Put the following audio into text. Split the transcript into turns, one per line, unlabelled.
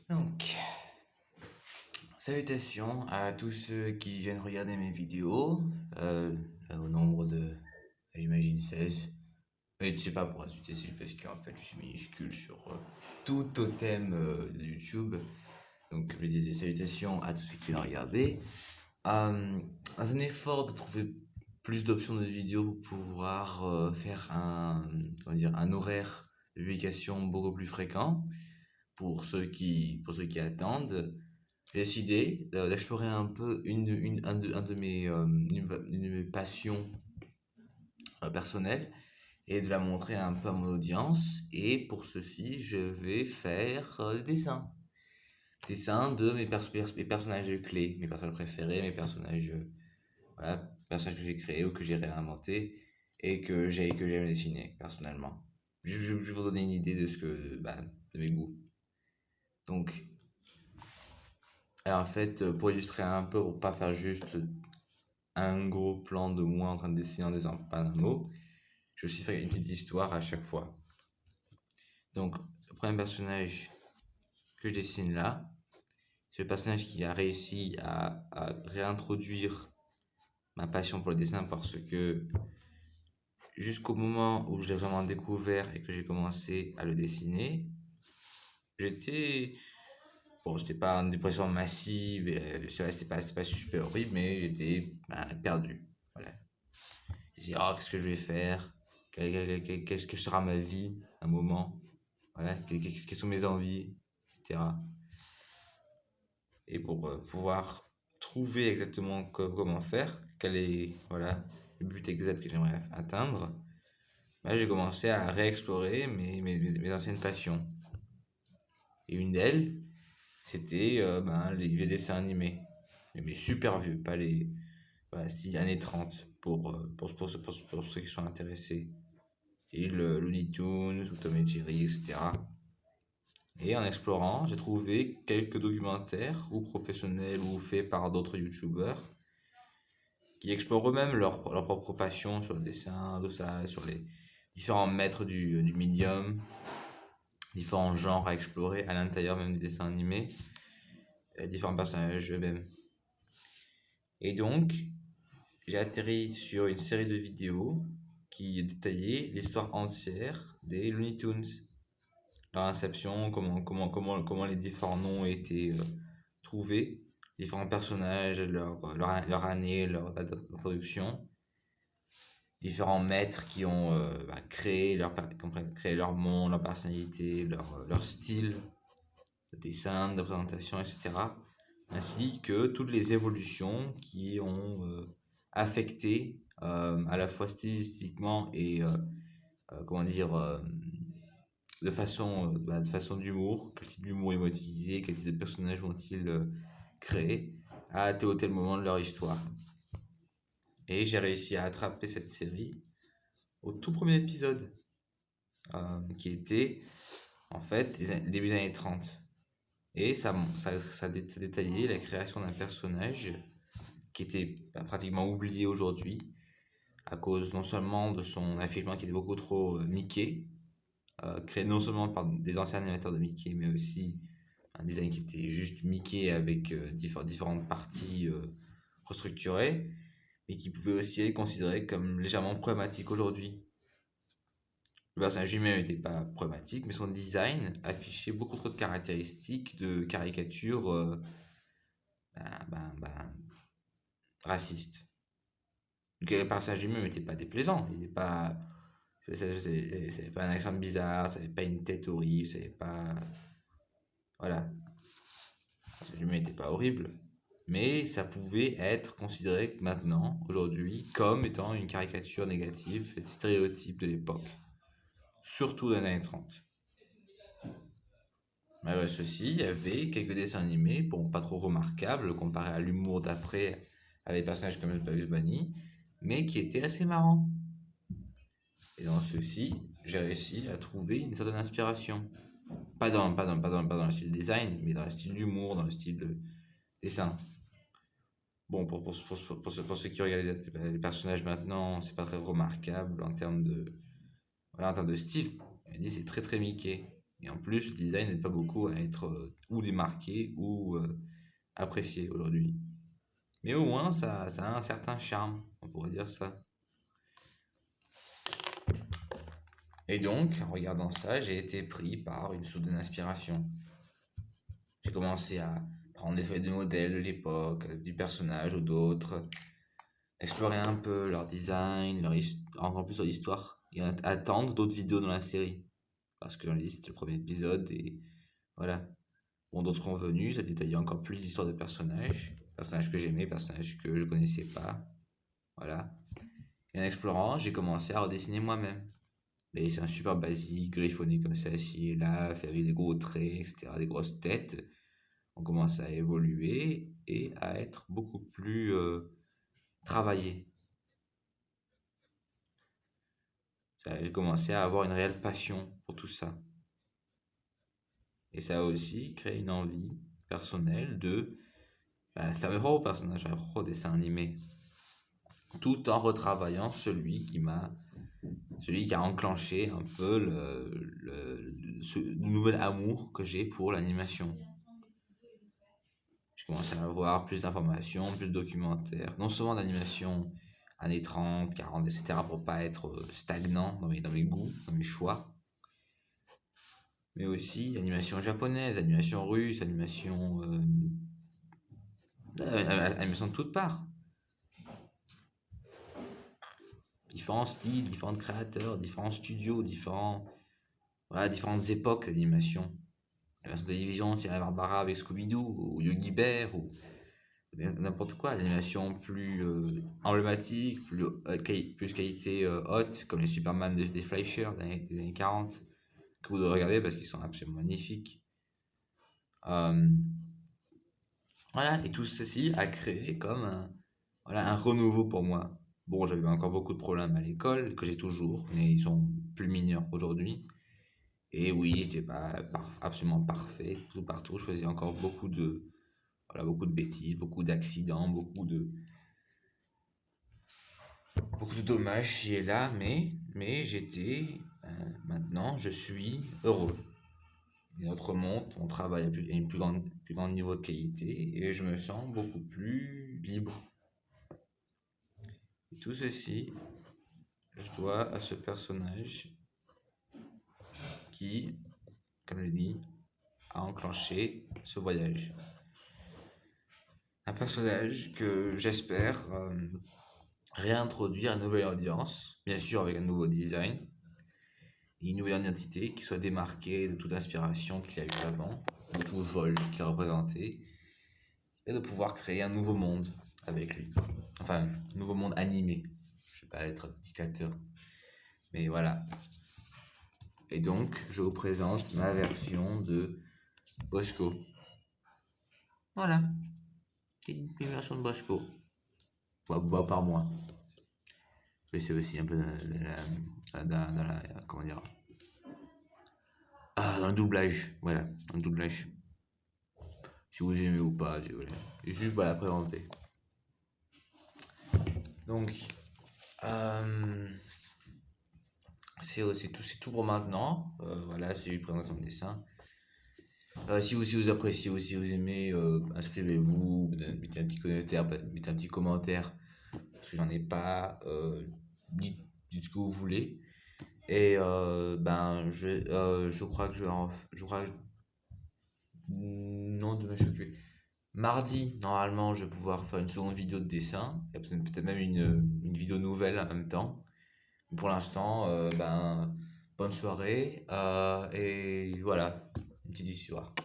Donc, salutations à tous ceux qui viennent regarder mes vidéos, au nombre de, j'imagine, 16. Et je sais pas pour ajouter, c'est juste parce qu'en fait je suis minuscule sur tout totem de YouTube. Donc, comme je disais, salutations à tous ceux qui viennent regarder. Dans un effort de trouver plus d'options de vidéos pour pouvoir faire un horaire de publication beaucoup plus fréquent pour ceux qui attendent, j'ai décidé d'explorer un peu une de mes passions personnelles et de la montrer un peu à mon audience. Et pour ceci, je vais faire des dessins. Dessins de mes personnages clés, mes personnages préférés, mes personnages, voilà, personnages que j'ai créés ou que j'ai réinventés et que j'aime dessiner personnellement. Je vais vous donner une idée de mes goûts. Donc, en fait, pour illustrer un peu, pour pas faire juste un gros plan de moi en train de dessiner en dessin pas un mot, je vais aussi faire une petite histoire à chaque fois. Donc, le premier personnage que je dessine là, c'est le personnage qui a réussi à réintroduire ma passion pour le dessin parce que jusqu'au moment où je l'ai vraiment découvert et que j'ai commencé à le dessiner, j'étais j'étais pas en dépression massive, et c'était pas super horrible, mais j'étais perdu. Voilà. Je disais, oh, qu'est-ce que je vais faire? Quelle sera ma vie à un moment? Voilà. Quelles sont mes envies? Etc. Et pour pouvoir trouver exactement comment faire, quel est voilà, le but exact que j'aimerais atteindre, j'ai commencé à réexplorer mes anciennes passions. Et une d'elles, c'était les vieux dessins animés. Mais super vieux, pas les si, années 30 pour ceux qui sont intéressés. Et le Looney Tunes ou Tom et Jerry, etc. Et en explorant, j'ai trouvé quelques documentaires, ou professionnels, ou faits par d'autres youtubeurs, qui explorent eux-mêmes leur propre passion sur le dessin, tout ça, sur les différents maîtres du médium, différents genres à explorer à l'intérieur même des dessins animés, différents personnages eux-mêmes. Et donc, j'ai atterri sur une série de vidéos qui détaillait l'histoire entière des Looney Tunes, leur inception, comment les différents noms ont été trouvés, différents personnages, leur année, leur date d'introduction, différents maîtres qui ont créé leur monde, leur personnalité, leur style de dessin, de présentation, etc. Ainsi que toutes les évolutions qui ont affecté à la fois stylistiquement et de façon d'humour, quel type d'humour ils vont utiliser, quel type de personnages vont-ils créer à tel ou tel moment de leur histoire. Et j'ai réussi à attraper cette série au tout premier épisode, qui était en fait début des années 30. Et ça détaillait la création d'un personnage qui était pratiquement oublié aujourd'hui, à cause non seulement de son affichement qui était beaucoup trop Mickey, créé non seulement par des anciens animateurs de Mickey, mais aussi un design qui était juste Mickey avec différentes parties restructurées, mais qui pouvait aussi être considéré comme légèrement problématique aujourd'hui. Le personnage lui-même n'était pas problématique, mais son design affichait beaucoup trop de caractéristiques de caricature raciste. Le personnage lui-même n'était pas déplaisant, il n'était pas. Ça n'avait pas un accent bizarre, ça n'avait pas une tête horrible, ça n'avait pas. Voilà. Ça lui-même n'était pas horrible. Mais ça pouvait être considéré maintenant, aujourd'hui, comme étant une caricature négative, un stéréotype de l'époque. Surtout dans les années 30. Malgré ceci, il y avait quelques dessins animés, bon, pas trop remarquables, comparé à l'humour d'après, avec des personnages comme Bugs Bunny, mais qui étaient assez marrants. Et dans ceux-ci, j'ai réussi à trouver une certaine inspiration. Pas dans le style design, mais dans le style d'humour, dans le style de dessin. Bon, pour ceux qui regardent les personnages maintenant, c'est pas très remarquable en termes de style. Elle m'a dit c'est très très Mickey. Et en plus, le design n'aide pas beaucoup à être ou démarqué ou apprécié aujourd'hui. Mais au moins, ça a un certain charme, on pourrait dire ça. Et donc, en regardant ça, j'ai été pris par une soudaine inspiration. J'ai commencé à prendre des feuilles de modèles de l'époque, du personnage ou d'autres, explorer un peu leur design, encore plus leur histoire, et attendre d'autres vidéos dans la série. Parce que dans les c'était le premier épisode, et voilà. Bon, d'autres sont venus, ça détaillait encore plus l'histoire de personnages que j'aimais, personnages que je connaissais pas, voilà. Et en explorant, j'ai commencé à redessiner moi-même. Mais c'est un super basique, griffonné comme ça, ci et là, fait avec des gros traits, etc., des grosses têtes. On commence à évoluer et à être beaucoup plus travaillé. J'ai commencé à avoir une réelle passion pour tout ça. Et ça a aussi créé une envie personnelle de faire mes propres personnages, mes propres dessins animés. Tout en retravaillant celui qui a enclenché un peu ce nouvel amour que j'ai pour l'animation. Je commence à avoir plus d'informations, plus de documentaires, non seulement d'animation années 30, 40, etc. pour pas être stagnant dans mes goûts, dans mes choix, mais aussi animation japonaise, animation russe, animation de toutes parts. Différents styles, différents créateurs, différents studios, différentes époques d'animation. L'animation de télévision, Thierry Barbara avec Scooby-Doo, ou Yogi Bear, ou n'importe quoi. L'animation plus emblématique, plus qualité haute, comme les Superman des Fleischer des années 40, que vous devez regarder parce qu'ils sont absolument magnifiques. Voilà, et tout ceci a créé comme un renouveau pour moi. Bon, j'avais encore beaucoup de problèmes à l'école, que j'ai toujours, mais ils sont plus mineurs aujourd'hui. Et oui, j'étais pas absolument parfait, tout partout. Je faisais encore beaucoup de bêtises, beaucoup d'accidents, beaucoup de dommages ci et là, mais maintenant, je suis heureux. Et notre monde, on travaille à une plus grande niveau de qualité et je me sens beaucoup plus libre. Et tout ceci, je dois à ce personnage qui, comme je l'ai dit, a enclenché ce voyage. Un personnage que j'espère réintroduire à une nouvelle audience, bien sûr avec un nouveau design, et une nouvelle identité qui soit démarquée de toute inspiration qu'il y a eu avant, de tout vol qu'il a représenté, et de pouvoir créer un nouveau monde avec lui. Enfin, un nouveau monde animé. Je ne vais pas être dictateur. Mais voilà. Et donc, je vous présente ma version de Bosco. Voilà. Une version de Bosco. Voix par mois. Mais c'est aussi un peu comment dire, dans le doublage. Voilà, dans le doublage. Si vous aimez ou pas, juste voilà, présenter. Donc, c'est tout pour maintenant. Voilà, c'est une présentation de dessin. Si vous appréciez ou si vous aimez, inscrivez-vous, mettez un petit commentaire, parce que j'en ai pas. Dites ce que vous voulez. Et je crois que non, demain je suis occupé. Mardi, normalement, je vais pouvoir faire une seconde vidéo de dessin, et peut-être même une vidéo nouvelle en même temps. Pour l'instant, bonne soirée, et voilà, une petite histoire.